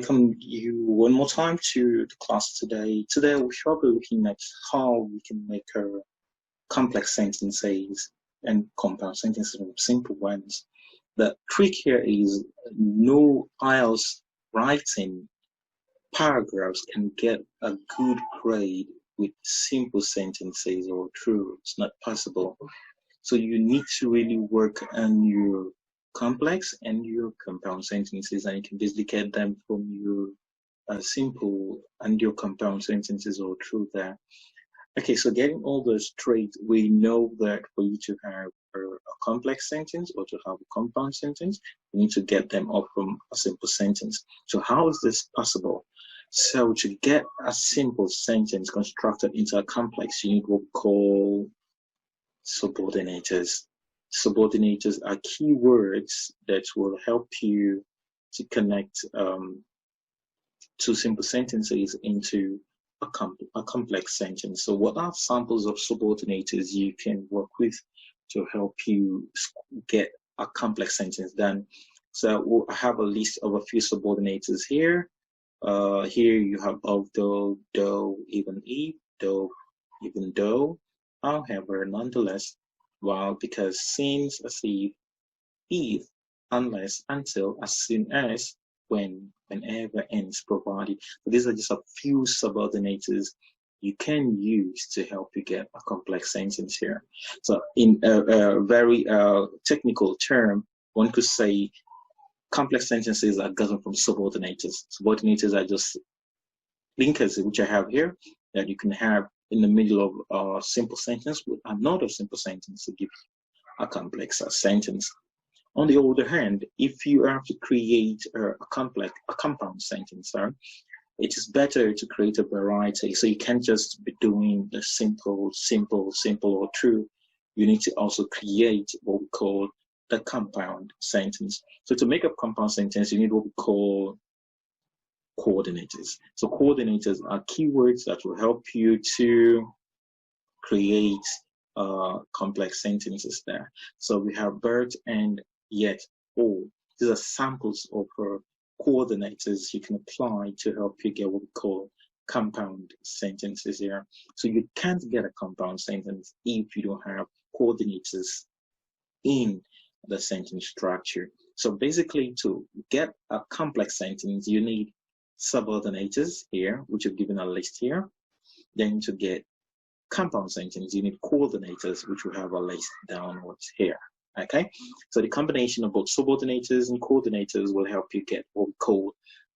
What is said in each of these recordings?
welcome you one more time to the class today. Today we shall be looking at how we can make complex sentences and compound sentences from simple ones. The trick here is no IELTS writing paragraphs can get a good grade with simple sentences or true. It's not possible. So you need to really work on your complex and your compound sentences, and you can basically get them from your simple and your compound sentences or true there. Okay, so getting all those straight, we know that for you to have a complex sentence or to have a compound sentence, you need to get them up from a simple sentence. So how is this possible? So to get a simple sentence constructed into a complex, you need what we call subordinators. Subordinators are keywords that will help you to connect two simple sentences into a complex sentence. So what are samples of subordinators you can work with to help you get a complex sentence done? So I have a list of a few subordinators here. Here you have although, though, even if, though, even though, however, nonetheless, while, because, since, as if, unless, until, as soon as, when, whenever, ends, provided. So these are just a few subordinators you can use to help you get a complex sentence here. So in a very technical term, one could say complex sentences are governed from subordinators. Subordinators are just linkers, which I have here, that you can have in the middle of a simple sentence with another simple sentence to give a complex sentence. On the other hand, if you have to create a compound sentence, it is better to create a variety. So you can't just be doing the simple, or true. You need to also create what we call the compound sentence. So to make a compound sentence, you need what we call coordinators. So coordinators are keywords that will help you to create complex sentences there. So we have but and yet or. These are samples of coordinators you can apply to help you get what we call compound sentences here. So you can't get a compound sentence if you don't have coordinators in the sentence structure. So basically, to get a complex sentence, you need subordinators here, which are given a list here. Then to get compound sentence, you need coordinators, which we have a list downwards here. Okay, so the combination of both subordinators and coordinators will help you get what we call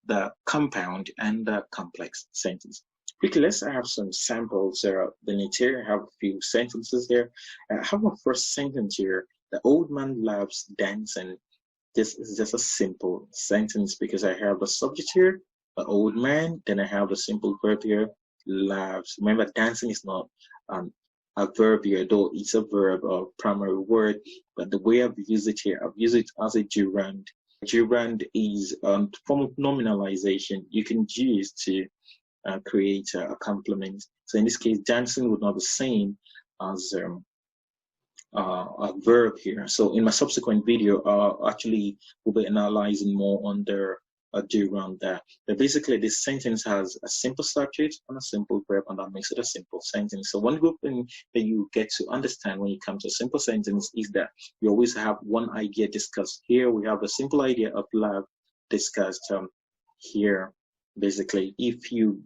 the compound and the complex sentence. Quickly, let's have some samples beneath here. I have a few sentences here. I have a first sentence here. The old man loves dancing. This is just a simple sentence because I have the subject here, the old man, then I have the simple verb here, loves. Remember, dancing is not a verb here, though it's a verb or primary word, but the way I've used it here, I've used it as a gerund. Gerund is a form of nominalization you can use to create a complement. So in this case, dancing would not be the same as a verb here. So in my subsequent video, actually we'll be analyzing more under a gerund there. But basically, this sentence has a simple subject and a simple verb, and that makes it a simple sentence. So one good thing that you get to understand when you come to a simple sentence is that you always have one idea discussed. Here we have a simple idea of love discussed here. Basically, if you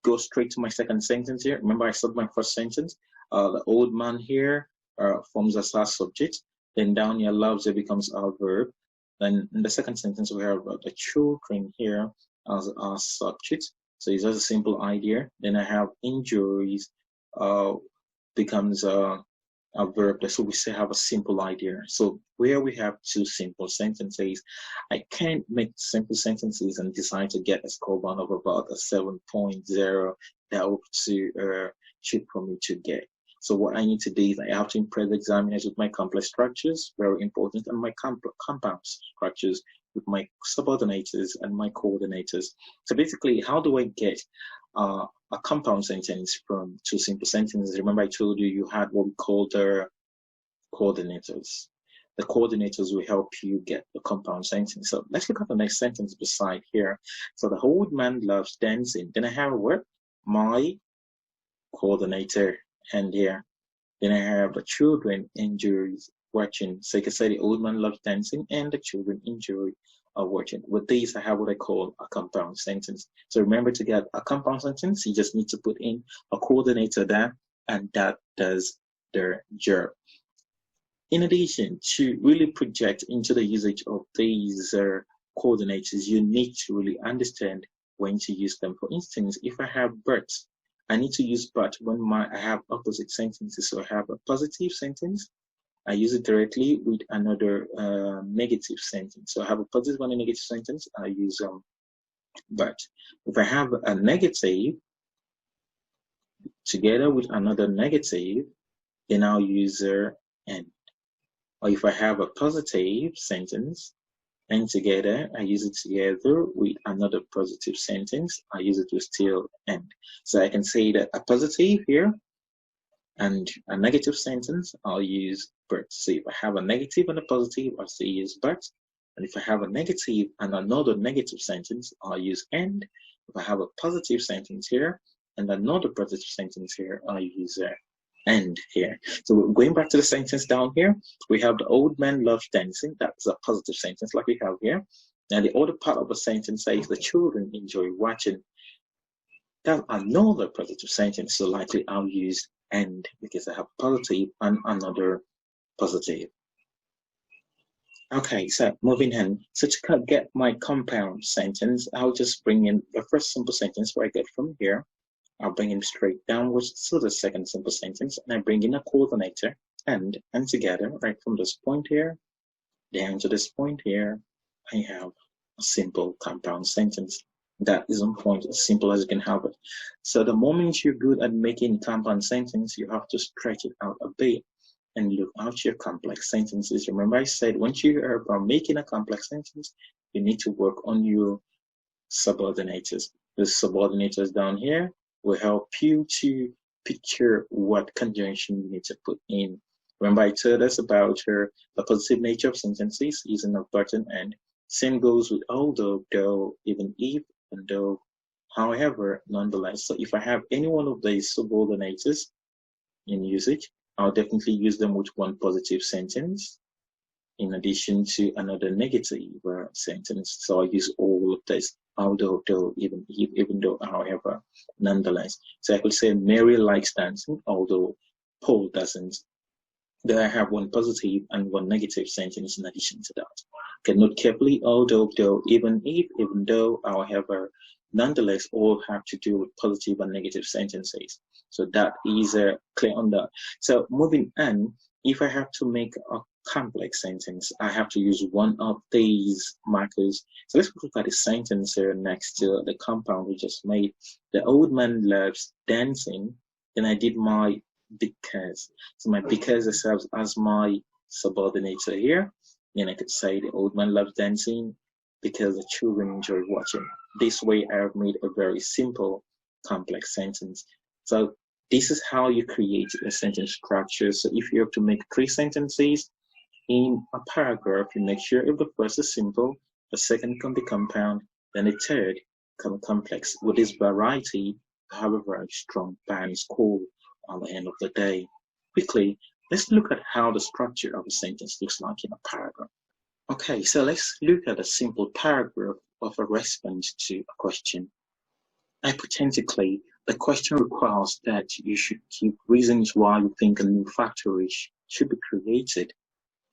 go straight to my second sentence here, remember I said my first sentence, the old man here forms as our subject, then down here loves it becomes our verb. Then in the second sentence we have the children here as our subject, so it's just a simple idea. Then I have injuries becomes a verb, so we still have a simple idea. So where we have two simple sentences, I can't make simple sentences and decide to get a score one of about a 7.0. that would be cheap for me to get. So what I need to do is I have to impress examiners with my complex structures, very important, and my compound structures with my subordinators and my coordinators. So basically, how do I get a compound sentence from two simple sentences? Remember I told you you had what we call the coordinators. the coordinators will help you get the compound sentence. So let's look at the next sentence beside here. So the old man loves dancing. Then I have a word, my coordinator, and here. Then I have the children enjoy watching. So you can say the old man loves dancing and the children enjoy watching. With these, I have what I call a compound sentence. So remember, to get a compound sentence, you just need to put in a coordinator there, and that does their job. In addition, to really project into the usage of these coordinators, you need to really understand when to use them. For instance, if I have but, I need to use but when I have opposite sentences. So I have a positive sentence, I use it directly with another negative sentence. So I have a positive and a negative sentence, I use but. If I have a negative together with another negative, then I'll use and. Or if I have a positive sentence and together, I use it together with another positive sentence, I use it with still and. So I can say that a positive here and a negative sentence, I'll use but. So if I have a negative and a positive, I'll still use but. And if I have a negative and another negative sentence, I'll use and. If I have a positive sentence here and another positive sentence here, I'll use and here. So going back to the sentence down here, we have the old man loves dancing. That's a positive sentence like we have here. Now the other part of the sentence says the children enjoy watching. That's another positive sentence. So likely I'll use and because I have positive and another positive. Okay, so moving on. So to get my compound sentence, I'll just bring in the first simple sentence where I get from here. I'll bring him straight downwards to the second simple sentence, and I bring in a coordinator and together, right from this point here down to this point here, I have a simple compound sentence that is on point, as simple as you can have it. So the moment you're good at making compound sentence, you have to stretch it out a bit and look out your complex sentences. Remember I said once you are about making a complex sentence, you need to work on your subordinators. The subordinators down here will help you to picture what conjunction you need to put in. Remember I told us about the positive nature of sentences using a but and and. Same goes with although, though, even if, and though, however, nonetheless. So if I have any one of these subordinators in usage, I'll definitely use them with one positive sentence in addition to another negative sentence. So I use all of this, although, though, even if, even though, however, nonetheless. So I could say Mary likes dancing, although Paul doesn't. Then I have one positive and one negative sentence in addition to that. Okay, note carefully, although, though, even if, even though, however, nonetheless, all have to do with positive and negative sentences. So that is clear on that. So moving on, if I have to make a complex sentence, I have to use one of these markers. So let's look at the sentence here next to the compound we just made. The old man loves dancing. Then I did my because. So my because serves as my subordinator here. Then I could say the old man loves dancing because the children enjoy watching. This way I have made a very simple complex sentence. So this is how you create a sentence structure. So if you have to make 3 sentences in a paragraph, you make sure if the first is simple, the second can be compound, then the third can be complex. With this variety, you have a very strong band score on the end of the day. Quickly, let's look at how the structure of a sentence looks like in a paragraph. Okay, so let's look at a simple paragraph of a response to a question. Hypothetically, the question requires that you should give reasons why you think a new factory should be created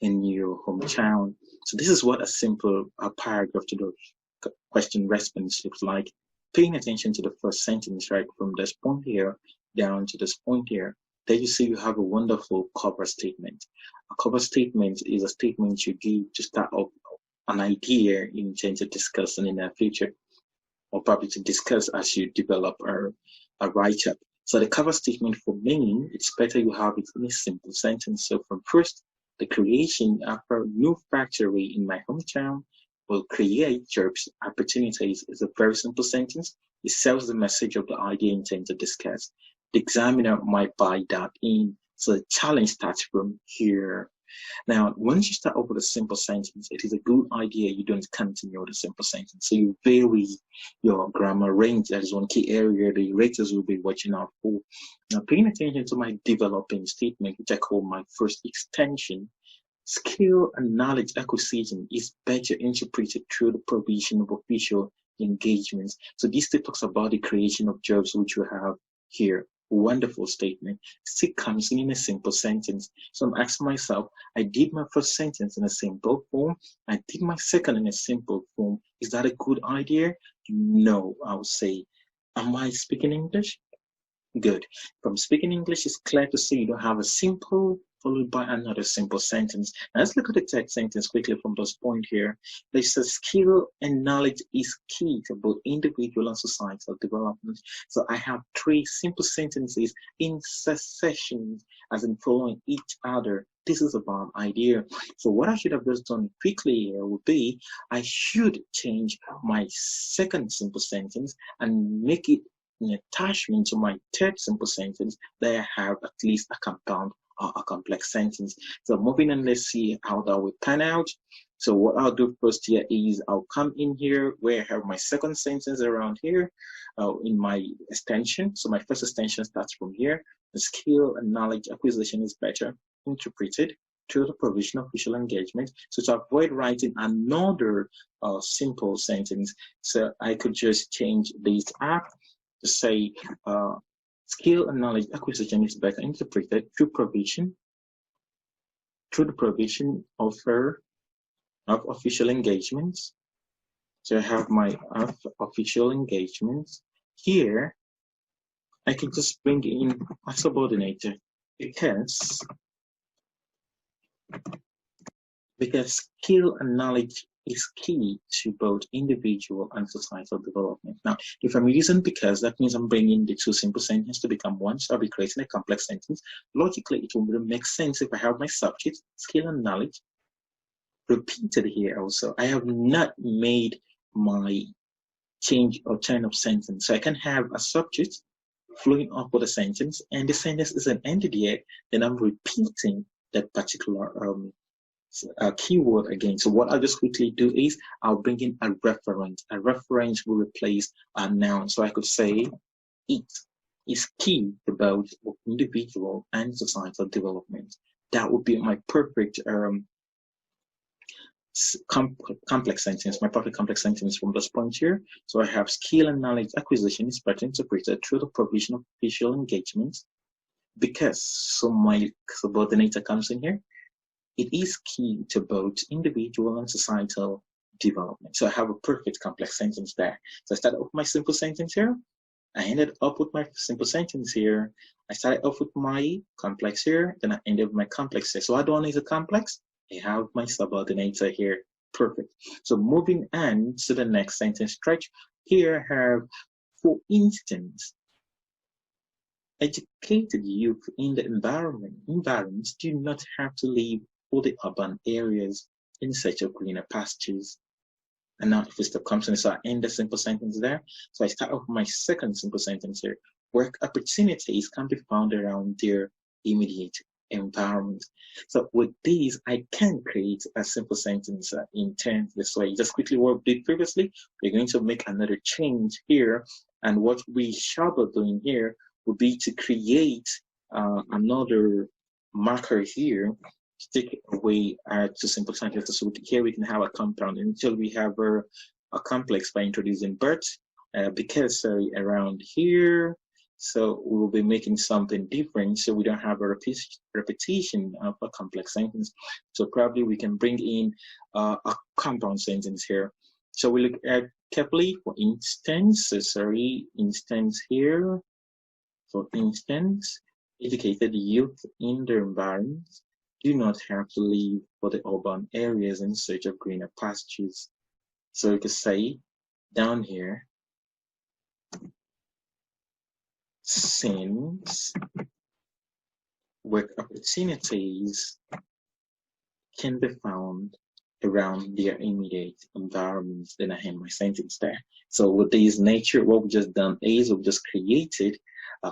in your hometown. So this is what a simple paragraph to the question response looks like. Paying attention to the first sentence, right, from this point here down to this point here. There you see you have a wonderful cover statement. A cover statement is a statement you give to start off an idea you intend to discuss in the future, or probably to discuss as you develop a write-up. So the cover statement for me, it's better you have it in a simple sentence. So from first, the creation of a new factory in my hometown will create jobs opportunities is a very simple sentence. It sells the message of the idea intended to discuss. The examiner might buy that in. So the challenge starts from here. Now, once you start off with a simple sentence, it is a good idea you don't continue with a simple sentence. So you vary your grammar range. That is one key area the raters will be watching out for. Now, paying attention to my developing statement, which I call my first extension, skill and knowledge acquisition is better interpreted through the provision of official engagements. So this talks about the creation of jobs, which we have here. Wonderful statement. Still comes in a simple sentence. So I'm asking myself, I did my first sentence in a simple form. I did my second in a simple form. Is that a good idea? No, I would say. Am I speaking English? Good. From speaking English, it's clear to see you don't have a simple followed by another simple sentence. Now let's look at the text sentence quickly from this point here. They say skill and knowledge is key to both individual and societal development. So I have three simple sentences in succession, as in following each other. This is about idea. So what I should have just done quickly here would be, I should change my second simple sentence and make it an attachment to my third simple sentence that I have at least a compound or a complex sentence. So moving on, let's see how that will pan out. So what I'll do first here is I'll come in here where I have my second sentence around here in my extension. So my first extension starts from here. The skill and knowledge acquisition is better interpreted through the provision of official engagement. So to avoid writing another simple sentence, so I could just change this up to say skill and knowledge acquisition is better interpreted through the provision of official engagements. So I have my official engagements. Here, I can just bring in a subordinator because skill and knowledge is key to both individual and societal development. Now, if I'm using because, that means I'm bringing the two simple sentences to become one, so I'll be creating a complex sentence. Logically, it will make sense if I have my subject, skill and knowledge, repeated here also. I have not made my change or turn of sentence. So I can have a subject flowing up with a sentence, and the sentence isn't ended yet, then I'm repeating that particular keyword again. So what I'll just quickly do is I'll bring in a reference. A reference will replace a noun. So I could say it is key to both individual and societal development. That would be my perfect complex sentence, my perfect complex sentence from this point here. So I have skill and knowledge acquisition is better interpreted through the provision of official engagements because, so my subordinator comes in here, it is key to both individual and societal development. So I have a perfect complex sentence there. So I started off my simple sentence here. I ended up with my simple sentence here. I started off with my complex here, then I ended with my complex here. So I don't need a complex. I have my subordinator here. Perfect. So moving on to the next sentence stretch. Here I have, for instance, educated youth in the environments do not have to leave for the urban areas in search of greener pastures. And now if it comes in, so I end the simple sentence there. So I start off my second simple sentence here. Work opportunities can be found around their immediate environment. So with these, I can create a simple sentence in terms this way. Just quickly what we did previously, we're going to make another change here. And what we shall be doing here would be to create another marker here to take away our two simple sentences. So here we can have a compound until we have a complex by introducing but, because around here, so we will be making something different, so we don't have a repetition of a complex sentence. So probably we can bring in a compound sentence here. So we look at carefully, for instance, instance here. For instance, educated youth in their environments do not have to leave for the urban areas in search of greener pastures. So you could say down here, since work opportunities can be found around their immediate environments, then I have my sentence there. So with this nature, what we've just done is we've just created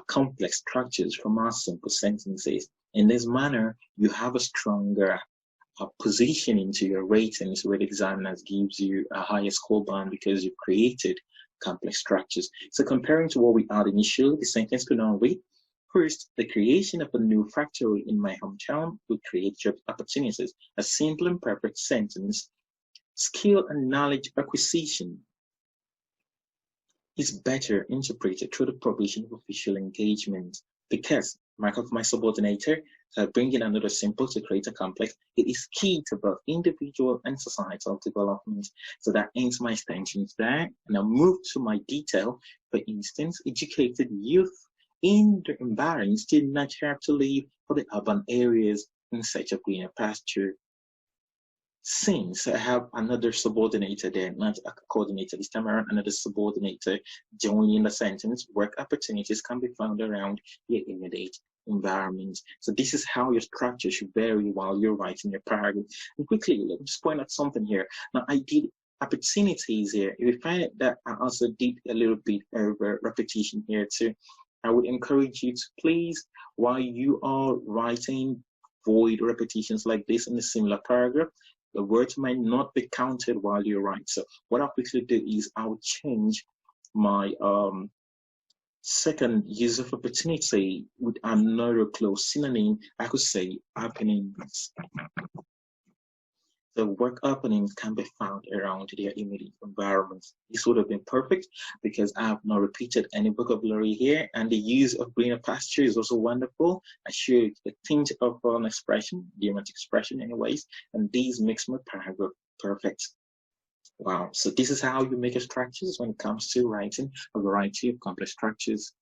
complex structures from our simple sentences. In this manner, you have a stronger position into your ratings where the examiners gives you a higher score band because you created complex structures. So comparing to what we had initially, the sentence could now read, first, the creation of a new factory in my hometown would create job opportunities. A simple and perfect sentence. Skill and knowledge acquisition is better interpreted through the provision of official engagement because mark of my subordinator, bringing another simple to create a complex, it is key to both individual and societal development. So that ends my extensions there, and I'll move to my detail. For instance, educated youth in the environs did not have to leave for the urban areas in search of greener pasture. Since I have another subordinator there, not a coordinator, this time around another subordinator joining the sentence, work opportunities can be found around your immediate environment. So this is how your structure should vary while you're writing your paragraph. And quickly, let me just point out something here. Now I did opportunities here. If you find that I also did a little bit of repetition here too, I would encourage you to please, while you are writing void repetitions like this in a similar paragraph, the words might not be counted while you write. So what I'll quickly do is I'll change my second use of opportunity with another close synonym. I could say happenings. The work openings can be found around their immediate environments. This would have been perfect because I have not repeated any vocabulary here, and the use of greener pasture is also wonderful. I showed a tinge of an expression, idiomatic expression anyways, and these makes my paragraph perfect. Wow, so this is how you make your structures when it comes to writing a variety of complex structures.